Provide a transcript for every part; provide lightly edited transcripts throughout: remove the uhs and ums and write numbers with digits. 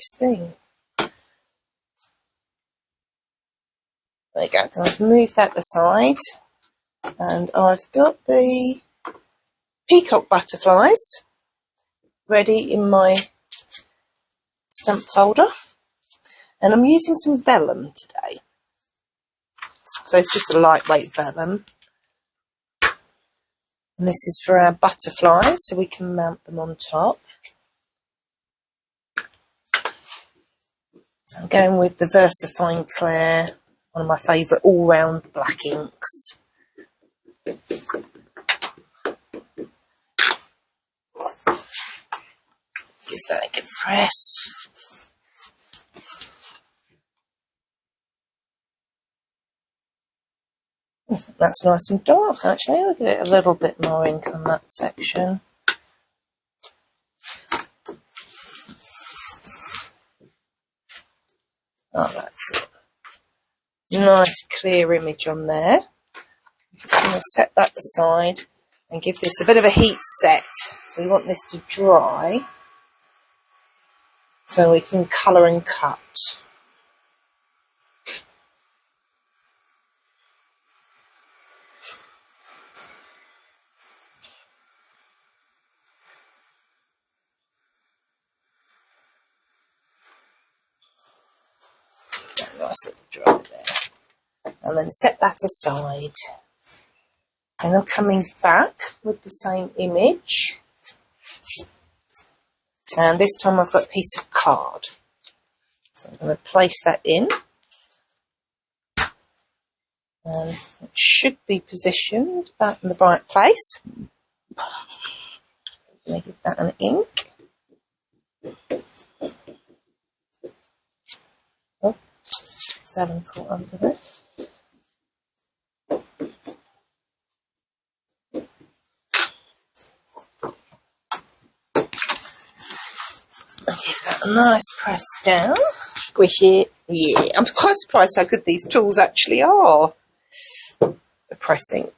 easiest thing. There you go. I've moved that aside, and I've got the Peacock Butterflies ready in my stamp folder, and I'm using some vellum today. So it's just a lightweight vellum, and this is for our butterflies, so we can mount them on top. So I'm going with the VersaFine Clair, one of my favourite all-round black inks. Give that a good press. That's nice and dark, actually. I'll give it a little bit more ink on that section. Oh, that's it. Nice clear image on there. I'm just going to set that aside and give this a bit of a heat set. So we want this to dry so we can colour and cut. Nice little dry there. And then set that aside. And I'm coming back with the same image. And this time I've got a piece of card. So I'm going to place that in. And it should be positioned about in the right place. I'm going to give that an ink. Oh, vellum caught under there. Give that a nice press down. Squish it. Yeah, I'm quite surprised how good these tools actually are. The pressing.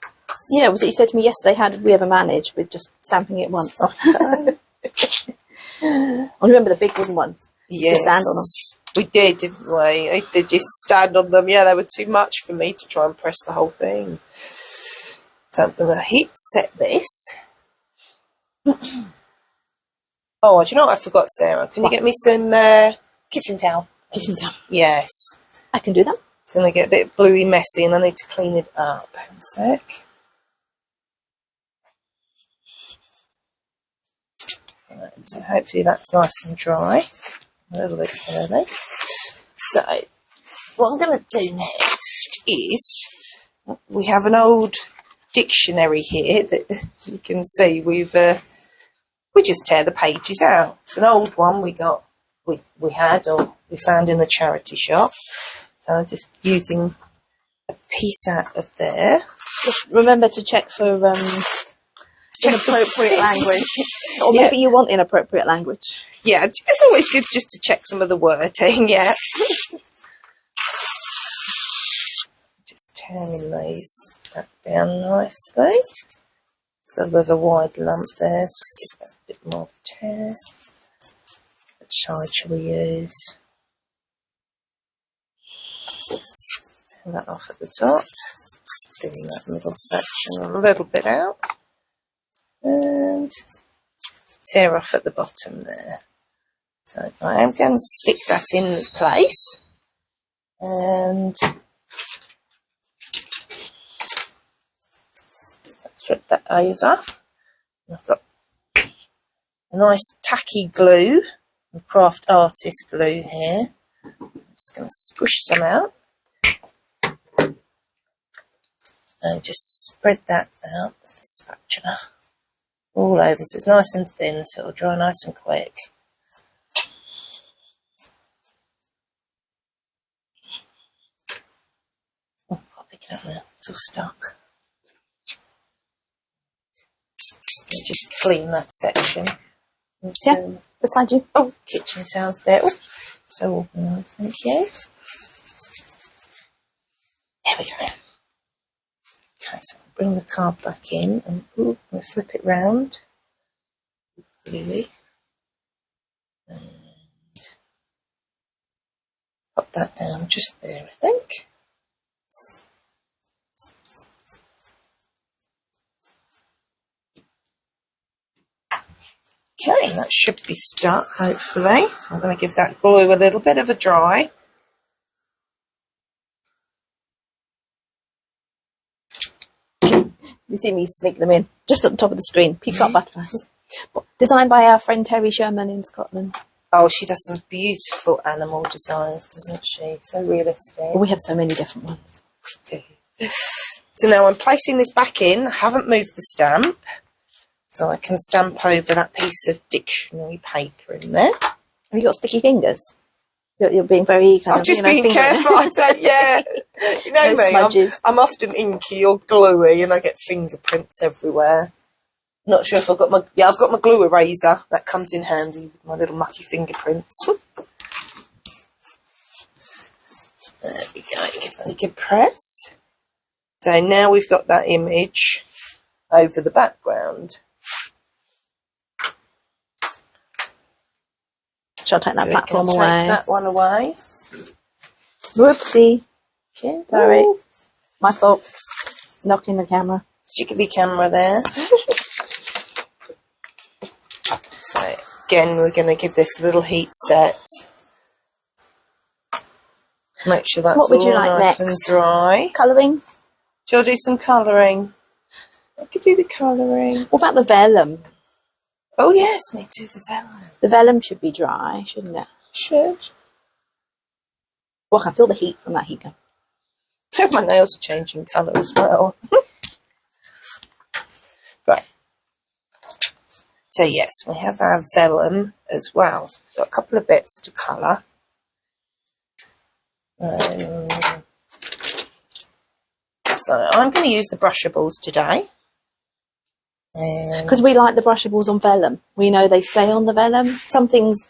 Yeah, was it you said to me yesterday, how did we ever manage with just stamping it once? I remember the big wooden ones. Yes. To stand on them. We did, didn't we? I did just stand on them. Yeah, they were too much for me to try and press the whole thing. So I'm going to heat set this. Oh, do you know what I forgot, Sarah? Can you get me some kitchen towel? Kitchen towel. Yes. I can do that. It's going to get a bit bluey messy and I need to clean it up. One sec. Right, so hopefully that's nice and dry. A little bit early. So, what I'm going to do next is, we have an old dictionary here that you can see we just tear the pages out. It's an old one we found in a charity shop. So I'm just using a piece out of there. Just remember to check for inappropriate language. Or maybe you want inappropriate language. Yeah, it's always good just to check some of the wording, yeah. Just tearing these back down nicely. So there's a wide lump there, so give that a bit more tear. Which side shall we use? Turn that off at the top. Bring that middle section a little bit out. And tear off at the bottom there. So I am going to stick that in place. And flip that over. I've got a nice tacky glue, craft artist glue here. I'm just going to squish some out and just spread that out with the spatula all over, so it's nice and thin, so it'll dry nice and quick. Oh, can't pick it up now, it's all stuck. Just clean that section. Yeah, beside you. Oh, kitchen towels there. Oh, so organised, thank you. There we go. Okay, so I'll bring the card back in and I'm going to flip it round. Really. And that down just there, I think. Okay, that should be stuck, hopefully. So I'm going to give that glue a little bit of a dry. You see me sneak them in, just at the top of the screen. Peacock Butterflies. Designed by our friend Terry Sherman in Scotland. Oh, she does some beautiful animal designs, doesn't she? So realistic. Well, we have so many different ones. We do. So now I'm placing this back in. I haven't moved the stamp. So I can stamp over that piece of dictionary paper in there. Have you got sticky fingers? You're being very kind I'm of, just being careful. I don't, yeah. You know No me, I'm often inky or gluey and I get fingerprints everywhere. Not sure if I've got my... Yeah, I've got my glue eraser. That comes in handy with my little mucky fingerprints. There we go. Give that a good press. So now we've got that image over the background. Shall I take that So platform take away? that one away. Whoopsie. Okay. Sorry. My fault. Knocking the camera. Jiggly camera there. So again, we're going to give this a little heat set. Make sure that's What would you all like nice next? and dry. Colouring? Shall I do some colouring? I could do the colouring. What about the vellum? Oh yes, need to do the vellum. The vellum should be dry, shouldn't it? Should. Well, I can feel the heat from that heat gun. So my nails are changing colour as well. Right. So yes, we have our vellum as well. So we've got a couple of bits to colour. So I'm going to use the brushables today. Because we like the brushables on vellum. We know they stay on the vellum. Some pens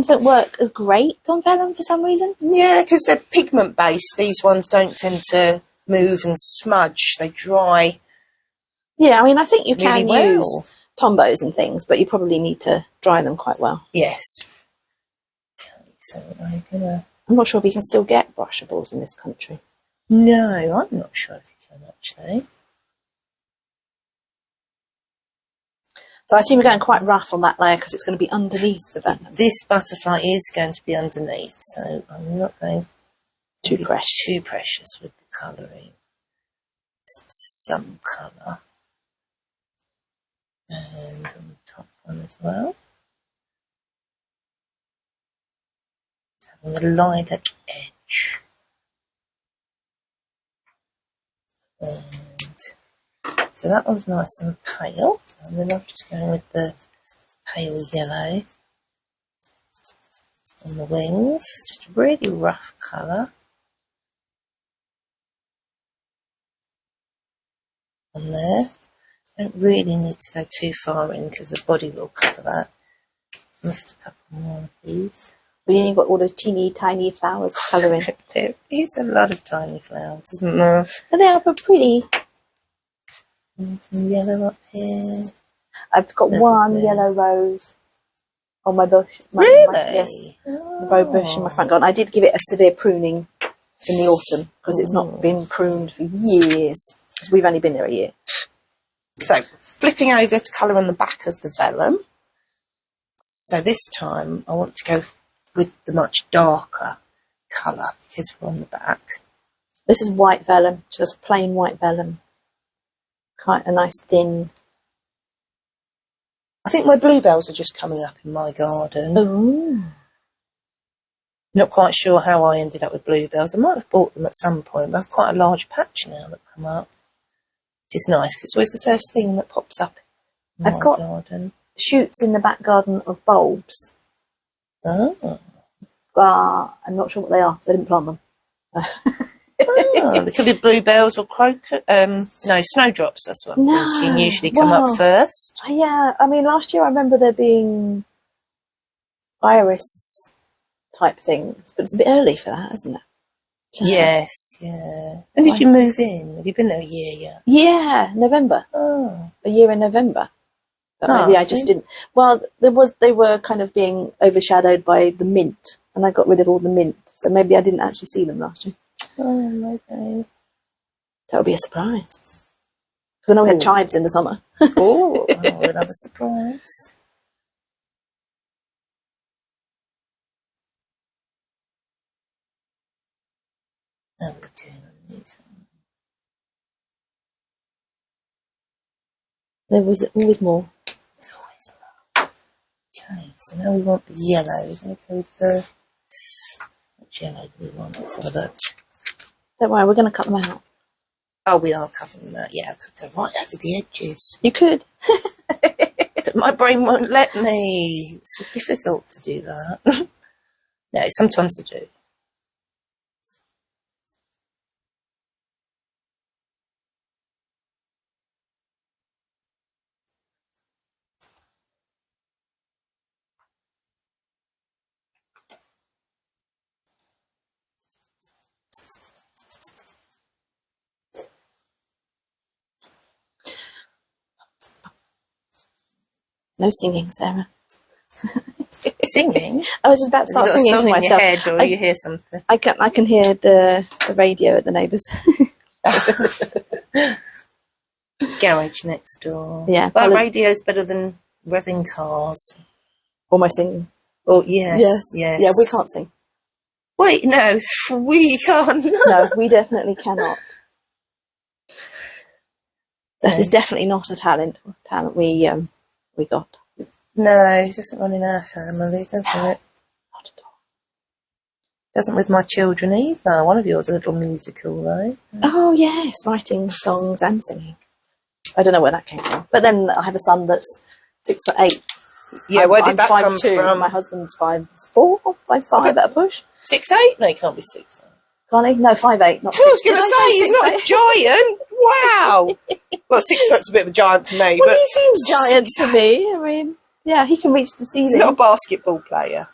don't work as great on vellum for some reason. Yeah, because they're pigment based. These ones don't tend to move and smudge. They dry. Yeah, I mean, I think you really can well. use Tombos and things, but you probably need to dry them quite well. Yes. Okay, so I'm not sure if you can still get brushables in this country. No, I'm not sure if you can actually. So I assume we're going quite rough on that layer because it's going to be underneath the vellum. This butterfly is going to be underneath, so I'm not going to be too precious with the colouring. Some colour. And on the top one as well. So having the lilac edge. And so that one's nice and pale. And then I'm just going with the pale yellow on the wings. Just a really rough colour. On there. Don't really need to go too far in because the body will cover that. Just a couple more of these. But you've got all those teeny tiny flowers to colour in. There is a lot of tiny flowers, isn't there? But they are pretty. And some yellow up here. I've got one bit. yellow rose on my bush. Really? Yes. The row bush in my front garden. I did give it a severe pruning in the autumn because it's not been pruned for years. Because we've only been there a year. So, flipping over to colour on the back of the vellum. So this time I want to go with the much darker colour because we're on the back. This is white vellum, just plain white vellum. Quite a nice thin. I think my bluebells are just coming up in my garden. Ooh. Not quite sure how I ended up with bluebells. I might have bought them at some point, but I have quite a large patch now that come up. It's nice because it's always the first thing that pops up in I've my got garden. shoots in the back garden of bulbs. Oh. I'm not sure what they are because I didn't plant them. Oh, they could be bluebells or snowdrops. That's what I'm thinking. Usually come up first. Yeah, I mean, last year I remember there being iris type things, but it's a bit early for that, isn't it? Yes, yeah. When did you move in? Have you been there a year yet? Yeah, November. Oh. A year in November. But maybe I just didn't. Well, they were kind of being overshadowed by the mint and I got rid of all the mint. So maybe I didn't actually see them last year. Oh, maybe. That'll be a surprise. Because I know we had chives in the summer. Oh, we'll have a surprise. How are we doing on these? There was always more. There's always more. Okay, so now we want the yellow. We're going to go with the... Which yellow do we want? Let's have a look. Don't worry, we're going to cut them out. Oh, we are cutting them out. Yeah, I could go right over the edges. You could. But my brain won't let me. It's so difficult to do that. No, sometimes I do. No singing, Sarah. Singing? I was just about to start Have you singing got a to song in myself. your head, or you hear something? I can hear the radio at the neighbours. Garage next door. Yeah. Well, radio's better than revving cars. Or my singing. Oh, yes. Yes. Yeah, we can't sing. Wait, no, we can't. No, we definitely cannot. That is definitely not a talent we got. No, it doesn't run in our family, does it? Not at all. Doesn't with my children either. One of yours a little musical, though. Oh, yes, writing songs and singing. I don't know where that came from. But then I have a son that's 6'8". Yeah, where did I'm that come 5'2". from? My husband's 5'4", 5'5" at a push. 6'8"? No, he can't be 6'8". Can't he? No, 5'8", not 6'. I was going to say, he's not a giant. Wow. Well, 6 foot's a bit of a giant to me. Well, but he seems giant to me. I mean, yeah, he can reach the ceiling. He's not a basketball player.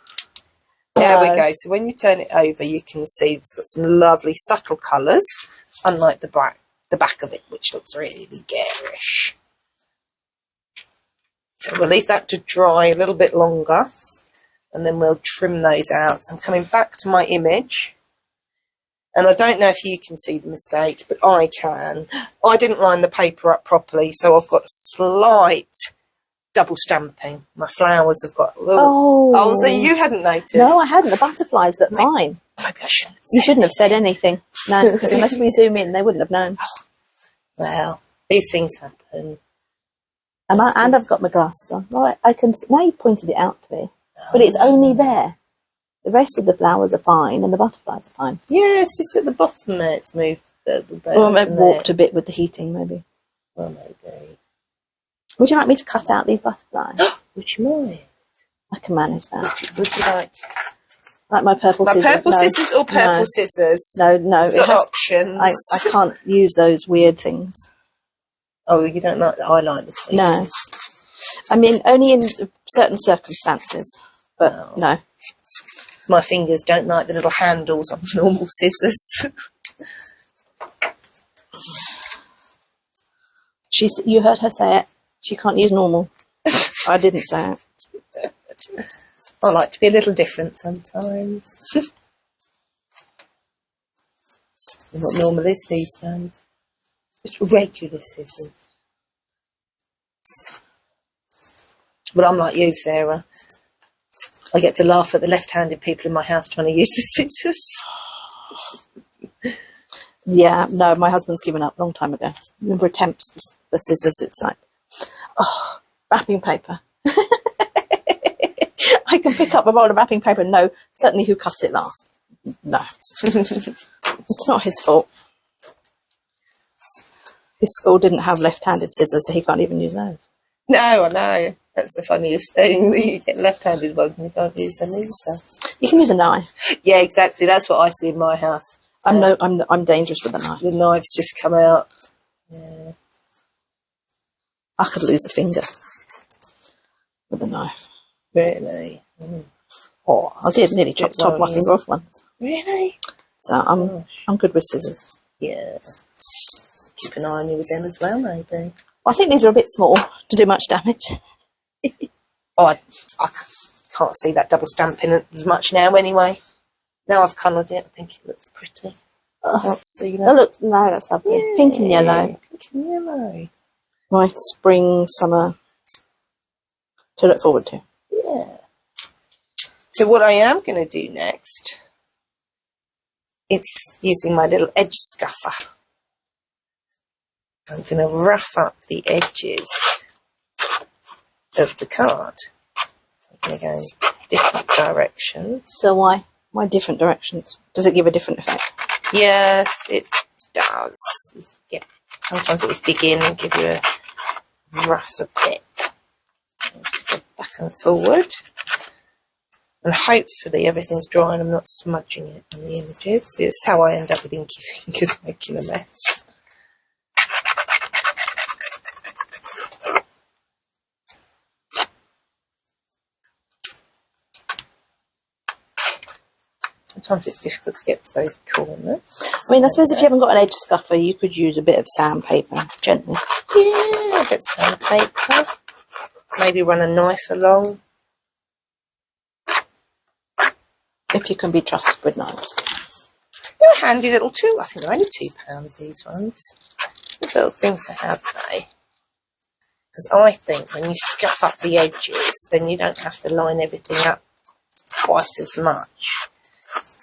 There we go. So when you turn it over, you can see it's got some lovely subtle colours, unlike the back of it, which looks really garish. So we'll leave that to dry a little bit longer, and then we'll trim those out. So I'm coming back to my image, and I don't know if you can see the mistake, but I can. I didn't line the paper up properly, so I've got a slight double stamping. My flowers have got a little... Oh, so you hadn't noticed? No, I hadn't. The butterflies look fine. Maybe I shouldn't have said You shouldn't have said anything. No, because unless we zoom in, they wouldn't have known. Well, these things happen. And I've got my glasses on. Right, I can. Now you pointed it out to me, but it's only there. The rest of the flowers are fine, and the butterflies are fine. Yeah, it's just at the bottom there. It's moved a little bit. Or maybe warped a bit with the heating, maybe. Well, maybe. Would you like me to cut out these butterflies? Would you mind? I can manage that. Would you like? Like my purple scissors. Purple scissors or purple scissors? No. You've got options. I can't use those weird things. Oh, you don't like the highlight the thing? No. I mean, only in certain circumstances. But no. My fingers don't like the little handles on normal scissors. You heard her say it. She can't use normal. I didn't say it. I like to be a little different sometimes. What normal is these days. Just regular scissors. But I'm like you, Sarah. I get to laugh at the left-handed people in my house trying to use the scissors. Yeah, no, my husband's given up a long time ago. Never attempts the scissors. It's like, wrapping paper. I can pick up a roll of wrapping paper and know certainly who cut it last. No. It's not his fault. His school didn't have left-handed scissors, so he can't even use those. No, I know. That's the funniest thing. You get left-handed ones and you can't use them either. You can use a knife. Yeah, exactly. That's what I see in my house. I'm dangerous with a knife. The knives just come out. Yeah. I could lose a finger with a knife. Really? Oh, I did nearly chop my finger off once. Really? So I'm good with scissors. Yeah. Keep an eye on you with them as well, maybe. I think these are a bit small to do much damage. I can't see that double stamping as much now anyway. Now I've coloured it, I think it looks pretty. I can't see that. Oh, look, no, that's lovely. Yeah, Pink and yellow. Pink and yellow. Nice spring, summer to look forward to. Yeah. So what I am going to do next is using my little edge scuffer. I'm going to rough up the edges of the card. I'm going to go in different directions. So why? Why different directions? Does it give a different effect? Yes, it does. Yeah. Sometimes it will dig in and give you a rougher bit. Just go back and forward. And hopefully everything's dry and I'm not smudging it on the images. It's how I end up with inky fingers making a mess. Sometimes it's difficult to get to those corners. I mean, I suppose if you haven't got an edge scuffer, you could use a bit of sandpaper, gently. Yeah, a bit of sandpaper. Maybe run a knife along. If you can be trusted with knives. They're a handy little tool. I think they're only £2, these ones. Good little things to have, though. Because I think when you scuff up the edges, then you don't have to line everything up quite as much.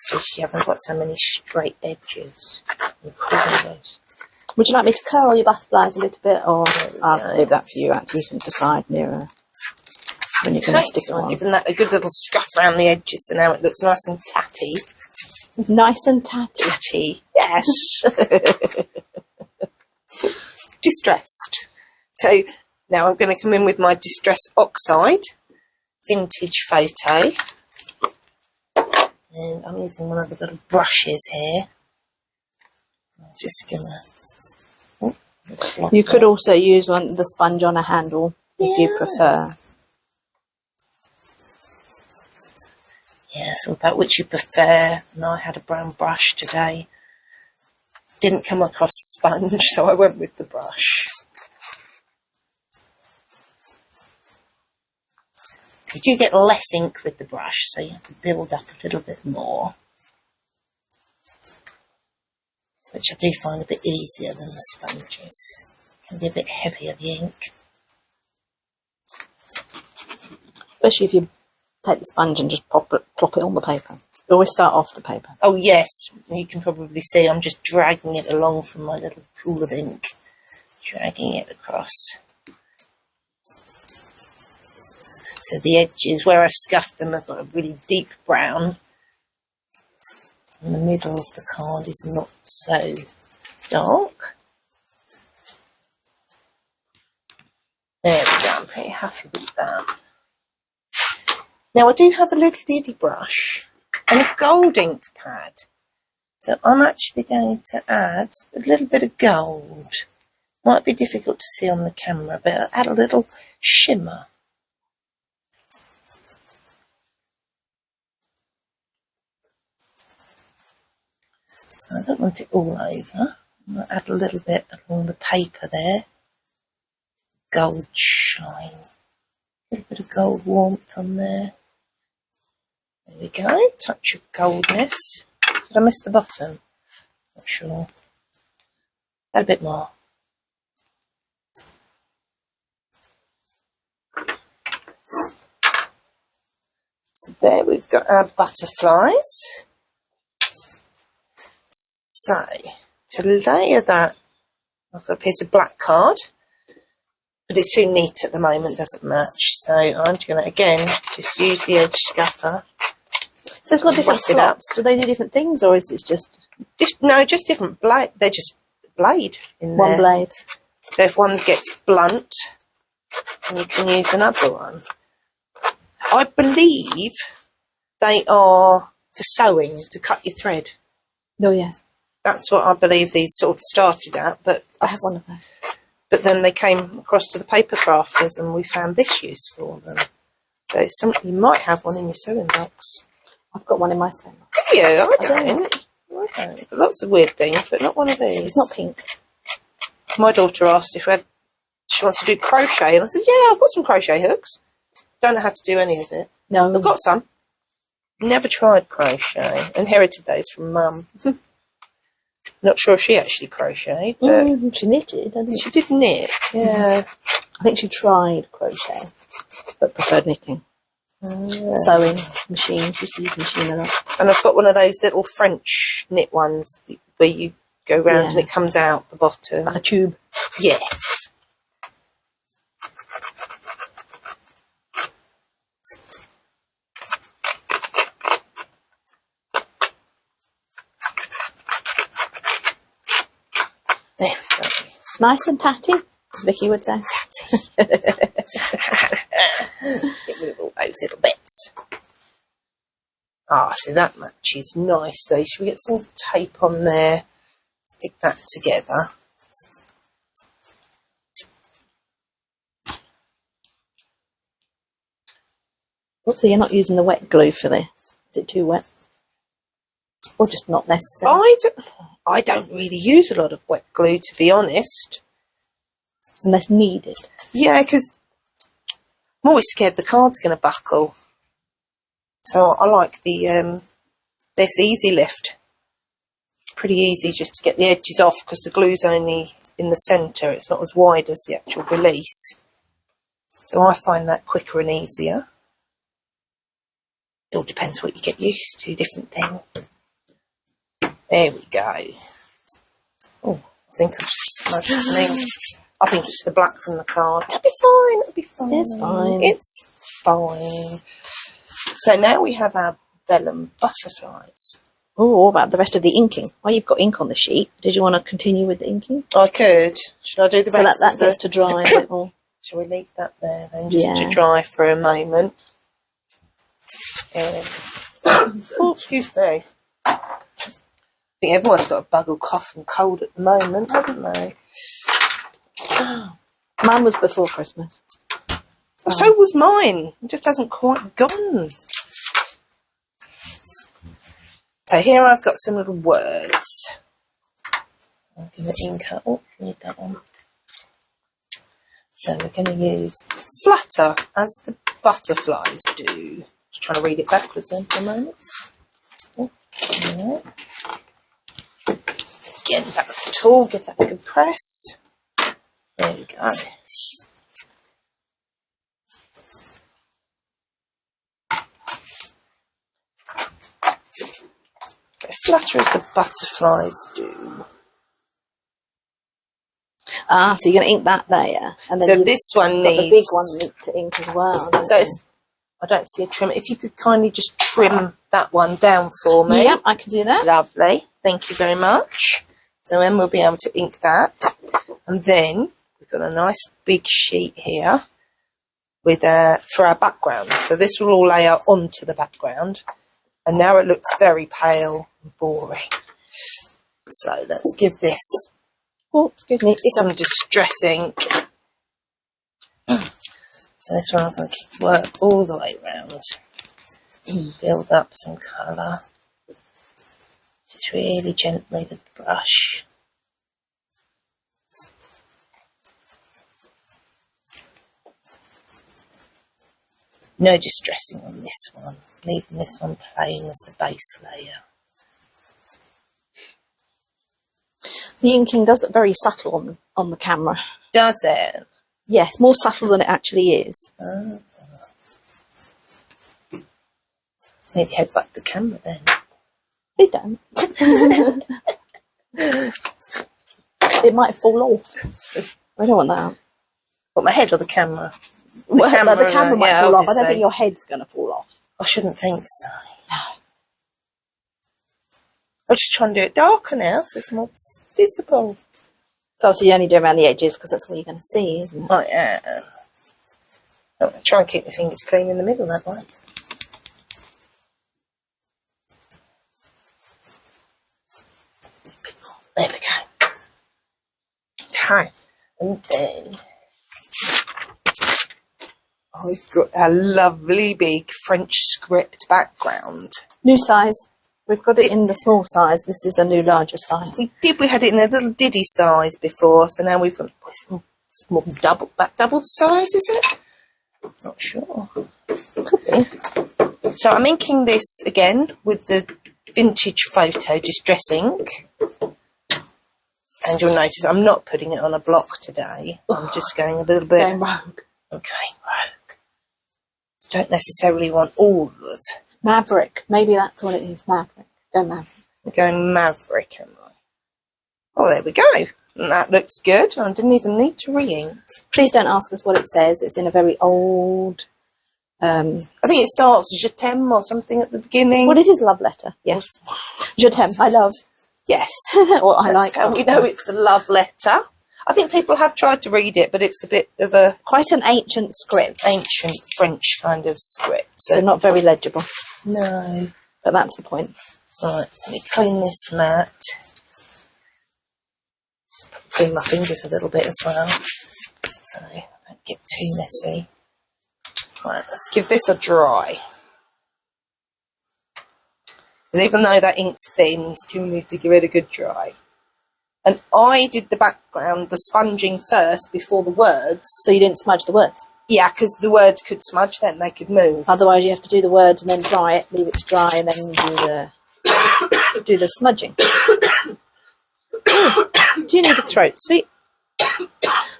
Because you haven't got so many straight edges and corners. Would you like me to curl your butterflies a little bit, or I'll leave that for you, actually. You can decide nearer when you're going to stick it So I've on. given that a good little scuff around the edges, so now it looks nice and tatty. Nice and tatty. Tatty, yes. Distressed. So now I'm going to come in with my Distress Oxide vintage photo. And I'm using one of the little brushes here. I'm just going to... You could also use the sponge on a handle if you prefer. Yeah, it's all about which you prefer. And I had a brown brush today. Didn't come across a sponge, so I went with the brush. You do get less ink with the brush, so you have to build up a little bit more. Which I do find a bit easier than the sponges. It can be a bit heavier, the ink. Especially if you take the sponge and just plop it on the paper. You always start off the paper. Oh yes, you can probably see I'm just dragging it along from my little pool of ink. Dragging it across. So the edges, where I've scuffed them, I've got a really deep brown. And the middle of the card is not so dark. There we go, I'm pretty happy with that. Now I do have a little diddy brush and a gold ink pad. So I'm actually going to add a little bit of gold. Might be difficult to see on the camera, but I'll add a little shimmer. I don't want it all over. I'm going to add a little bit along the paper there. Gold shine. A little bit of gold warmth on there. There we go. Touch of goldness. Did I miss the bottom? Not sure. Add a bit more. So there we've got our butterflies. So, to layer that, I've got a piece of black card, but it's too neat at the moment, doesn't match. So I'm going to, again, just use the edge scuffer. So it's got different slots. Do they do different things, or is it just... No, just different blade. They're just blade in there. One blade. So if one gets blunt, then you can use another one. I believe they are for sewing, to cut your thread. Oh, yes. That's what I believe these sort of started at, but I have one of those. But then they came across to the paper crafters and we found this use for them. So it's something, you might have one in your sewing box. I've got one in my sewing box. Do you? I don't. I don't. Lots of weird things, but not one of these. It's not pink. My daughter asked if she wants to do crochet, and I said, yeah, I've got some crochet hooks. Don't know how to do any of it. No. I've got some. Never tried crochet. Inherited those from Mum. Not sure if she actually crocheted, but She knitted, I think. she did knit. Yeah. I think she tried crochet, but preferred knitting. Sewing machine. She used to use machine a lot. And I've got one of those little French knit ones where you go round and it comes out the bottom. Like a tube. Yes. There we go. Nice and tatty, as Vicky would say. Get rid of all those little bits. Ah, so that matches nicely. Should we get some tape on there? Stick that together. So you're not using the wet glue for this? Is it too wet? Or just not necessary? I don't really use a lot of wet glue, to be honest. Unless needed. Yeah, because I'm always scared the card's going to buckle. So I like this Easy Lift. Pretty easy just to get the edges off because the glue's only in the centre. It's not as wide as the actual release. So I find that quicker and easier. It all depends what you get used to, different things. There we go. Oh, I think I've smudged something. I think it's the black from the card. That'll be fine, it'll be fine. It's fine. It's fine. So now we have our Vellum butterflies. Oh, what about the rest of the inking? Well, you've got ink on the sheet. Did you want to continue with the inking? I could. Should I do the rest? So that gets to dry a bit more. Shall we leave that there then, just to dry for a moment? Oh, excuse me. I think everyone's got a buggle cough and cold at the moment, haven't they? Mine was before Christmas. So was mine. It just hasn't quite gone. So here I've got some little words. I'm going to ink up. Oh, need that one. So we're going to use flutter as the butterflies do. Just trying to read it backwards then for a moment. Oh, yeah. Again, back to the tool, give that a good press. There we go. So flutter as the butterflies do. Ah, so you're going to ink that layer. And then so this one needs... the big one needs to ink as well. So if, I don't see a trim. If you could kindly just trim that one down for me. Yeah, I can do that. Lovely. Thank you very much. So then we'll be able to ink that. And then we've got a nice big sheet here with for our background. So this will all layer onto the background. And now it looks very pale and boring. So let's give this excuse me. some distress ink. So this one I'm going to work all the way around. Build up some colour. Just really gently with the brush. No distressing on this one. Leaving this one plain as the base layer. The inking does look very subtle on the camera. Does it? Yes, more subtle than it actually is. Oh. Maybe headbutt the camera then. Please don't. It might fall off. I don't want that. What, my head or the camera? The camera might fall off. I don't obviously. think your head's going to fall off. I shouldn't think so. No. I'll just try and do it darker now so it's more visible. So obviously you only do around the edges because that's what you're going to see, isn't it? Oh, yeah. I'm going to try and keep my fingers clean in the middle that way. There we go. Okay. And then I've got a lovely big French script background. New size. We've got it in the small size. This is a new larger size. We had it in a little diddy size before, so now we've got small double the size, is it? Not sure. Could be. So I'm inking this again with the vintage photo distress ink. And you'll notice I'm not putting it on a block today. I'm just going a little bit... Going rogue. I'm going rogue. Don't necessarily want all of... Maverick. Maybe that's what it is. Maverick. Go Maverick. I'm going Maverick, am I? Oh, there we go. And that looks good. I didn't even need to re-ink. Please don't ask us what it says. It's in a very old... I think it starts Je t'aime or something at the beginning. What is his love letter? Yes. Je t'aime. I love. Yes. Or I like. How we know it's a love letter. I think people have tried to read it, but it's a bit of a... Quite an ancient script. Ancient French kind of script. So not very legible. No. But that's the point. Right, let me clean this mat. Clean my fingers a little bit as well, so I don't get too messy. Right, let's give this a dry. Because even though that ink's thin, you still need to give it a good dry. And I did the background, the sponging first before the words. So you didn't smudge the words? Yeah, because the words could smudge, then they could move. Otherwise you have to do the words and then dry it, leave it to dry, and then do the smudging. Do you need a throat sweet?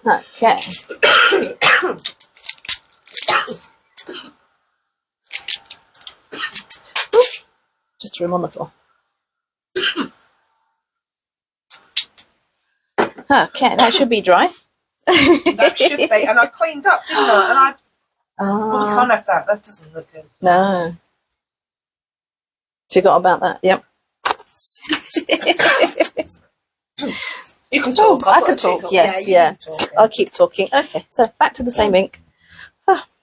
Okay. Just threw him on the floor. Okay, that should be dry. That should be, and I cleaned up, didn't I? And we can't have that. That doesn't look good. No. Forgot about that. Yep. You can talk. I can talk. Yes, yeah. Talk, I'll keep talking. Okay, so back to the same ink.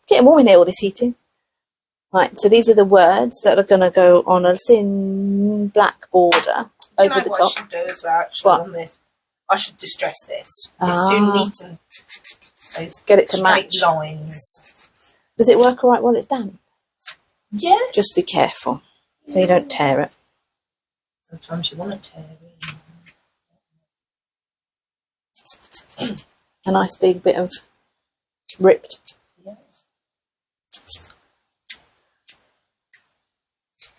Getting warm in here, all this heating. Right, so these are the words that are going to go on a thin black border over the what top. I should do as well, actually, on this? I should distress this. It's too neat and get it to match lines. Does it work all right while it's damp? Yeah. Just be careful so you don't tear it. Sometimes you want to tear it. A nice big bit of ripped. Yeah.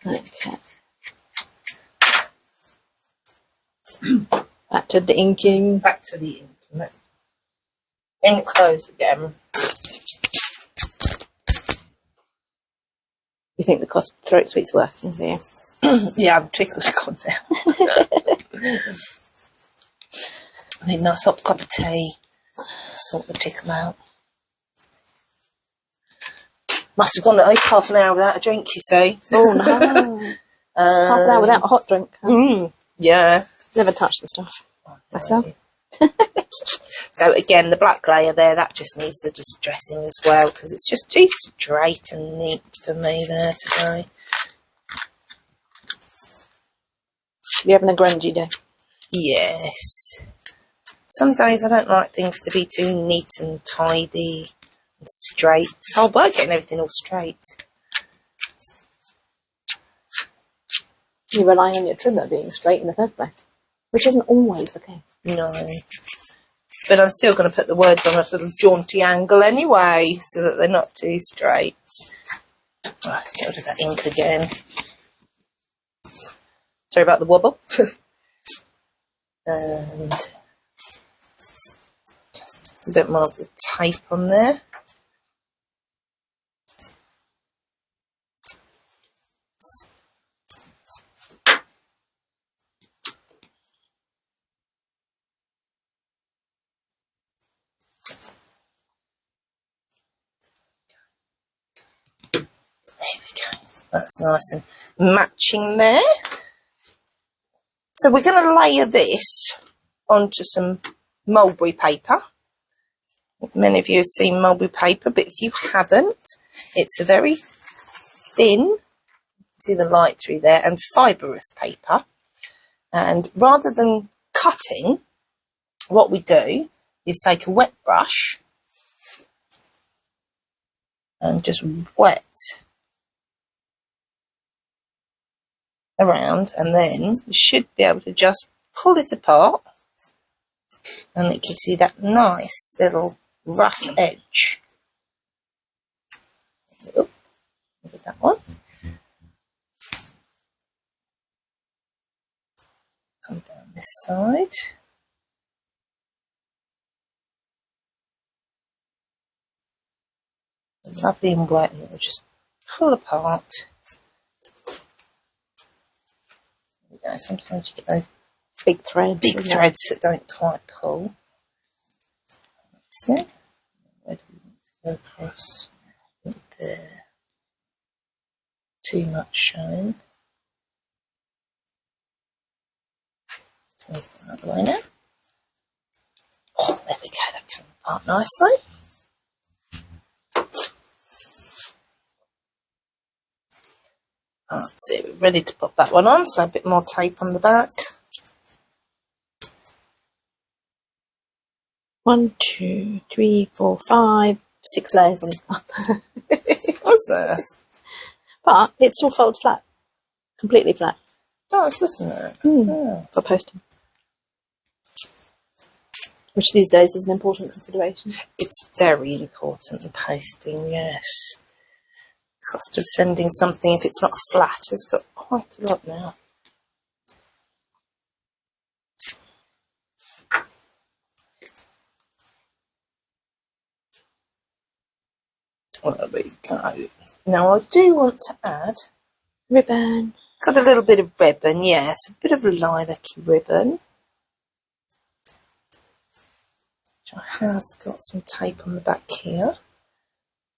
Okay. Back to the inking. Back to the inking. Let's ink those again. You think the throat sweet's working for you? Yeah, I'm ticklish gone now. I need a nice hot cup of tea. Sort the tickle out. Must have gone at least half an hour without a drink, you see. Oh no. Half an hour without a hot drink. Yeah. Never touched the stuff myself. So again, the black layer there, that just needs the distressing as well, because it's just too straight and neat for me there today. You're having a grungy day? Yes. Some days I don't like things to be too neat and tidy and straight. It's hard work getting everything all straight. You're relying on your trimmer being straight in the first place, which isn't always the case. No. But I'm still going to put the words on a sort of jaunty angle anyway, so that they're not too straight. Right, let's get rid of that ink again. Sorry about the wobble. And a bit more of the tape on there. There we go. That's nice and matching there. So we're going to layer this onto some mulberry paper. Many of you have seen mulberry paper, but if you haven't, it's a very thin, see the light through there, and fibrous paper. And rather than cutting, what we do is take a wet brush and just wet around, and then you should be able to just pull it apart, and it gives you that nice little rough edge. Oop, look at that one. Come down this side. Lovely and wet, and it will just pull apart. Yeah, sometimes you get those Big threads. threads that don't quite pull. That's it. Where do we want to go across? There. Too much showing. Let's move that out of the way now. Oh, there we go. That came apart nicely. That's it. We're ready to put that one on. So a bit more tape on the back. 1, 2, 3, 4, 5, 6 layers on this one. Was there? But it's still folded flat. Completely flat. Nice, isn't it? Yeah. For posting. Which these days is an important consideration. It's very important in posting, yes. Cost of sending something, if it's not flat, has got quite a lot now. There we go. Now I do want to add Ribbon. got a little bit of ribbon, yes, a bit of lilac-y ribbon. I have got some tape on the back here.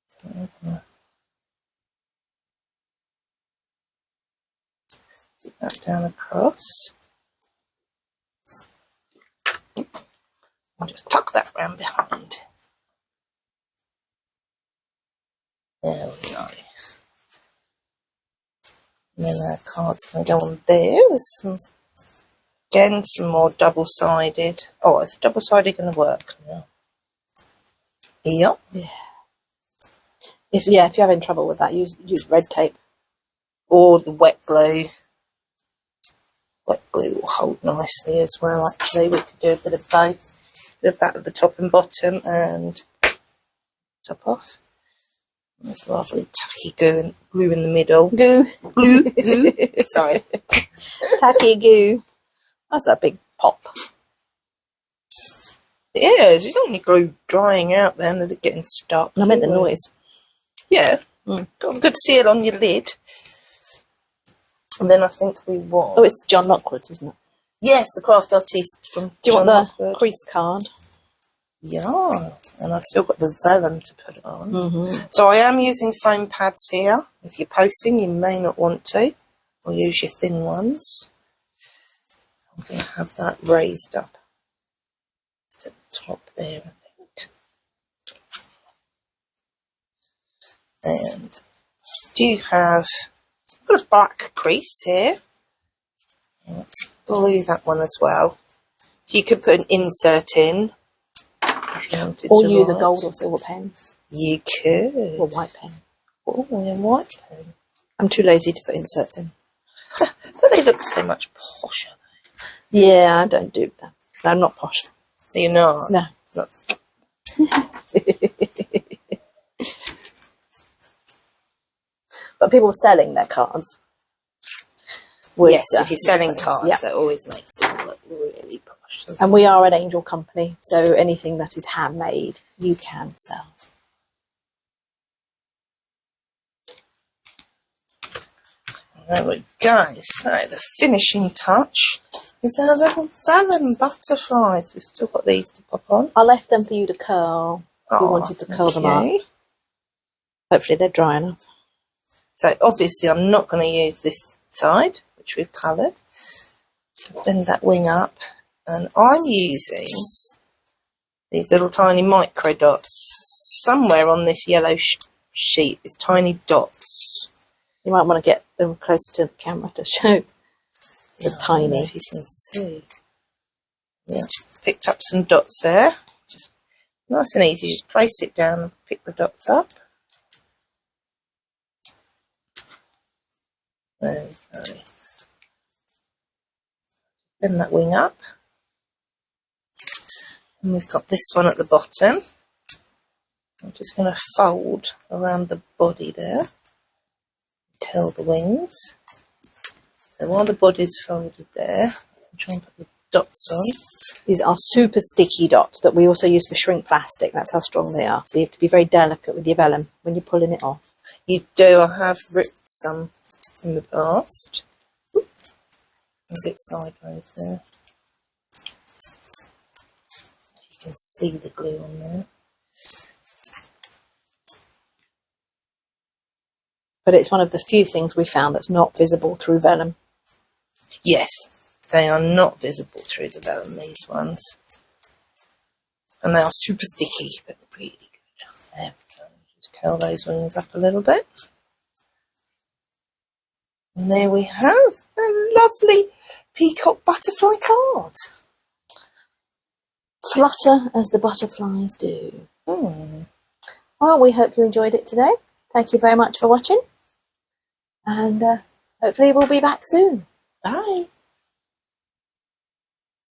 So I'm going to stick that down across. I'll just tuck that round behind. There we go. And then our card's going to go on there with some, again, some more double-sided. Oh, is double-sided going to work now? Here. Yeah. If you're having trouble with that, use red tape. Or the wet glue. Wet glue will hold nicely as well, actually. We could do a bit of both. A bit of that at the top and bottom and top off. There's lovely tacky glue in the middle. Goo. Glue. Sorry. Tacky goo. That's that big pop. It is. It's only glue drying out then that it's getting stuck. I meant the noise. Yeah. Good to see it on your lid. And then I think we want... Oh, it's John Lockwood, isn't it? Yes, the craft artist from Do you John want the Lockwood. crease card? Yeah. And I've still got the vellum to put on. So I am using foam pads here. If you're posting, you may not want to. Or use your thin ones. I'm going to have that raised up to the top there, I think. And do have got a black crease here. Let's glue that one as well. So you could put an insert in. If you wanted Or to use a write. gold or silver pen. You could. Or white pen. Oh, a white pen. I'm too lazy to put inserts in. But they look so much posher. Yeah, I don't do that. No, I'm not posh. You're not? No. Not. But people selling their cards. Yes, if you're selling cards, yeah. that always makes it look really posh. doesn't And we are an angel company, so anything that is handmade, you can sell. it? There we go. So the finishing touch is our little vellum butterflies. We've still got these to pop on. I left them for you to curl. If you wanted to curl them up. Hopefully they're dry enough. So obviously I'm not going to use this side, which we've coloured. Bend that wing up. And I'm using these little tiny micro dots. Somewhere on this yellow sheet, these tiny dots. You might want to get them closer to the camera to show the I tiny. don't know if you can see. Yeah, picked up some dots there. Just nice and easy. Just place it down and pick the dots up. There we go. Bend that wing up. And we've got this one at the bottom. I'm just going to fold around the body there. Till the wings. So while the body's folded there, Try and put the dots on. These are super sticky dots that we also use for shrink plastic. That's how strong they are. So you have to be very delicate with your vellum when you're pulling it off. You do. I have ripped some in the past. A bit sideways there. You can see the glue on there. But it's one of the few things we found that's not visible through vellum. Yes, they are not visible through the vellum, these ones. And they are super sticky, but really good. There we go. Just curl those wings up a little bit. And there we have a lovely peacock butterfly card. Flutter as the butterflies do. Mm. Well, we hope you enjoyed it today. Thank you very much for watching. And hopefully we'll be back soon. Bye.